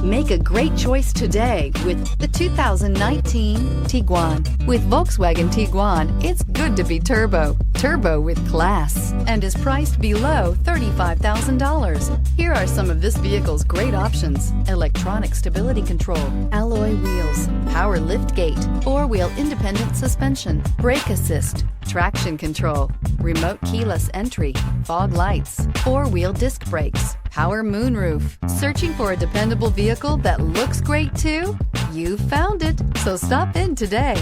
Make a great choice today with the 2019 Tiguan. With Volkswagen Tiguan, it's good to be turbo. Turbo with class, and is priced below $35,000. Here are some of this vehicle's great options: electronic stability control, alloy wheels, power lift gate, four-wheel independent suspension, brake assist, traction control, remote keyless entry, fog lights, four-wheel disc brakes, power moonroof. Searching for a dependable vehicle that looks great too? You found it, so stop in today.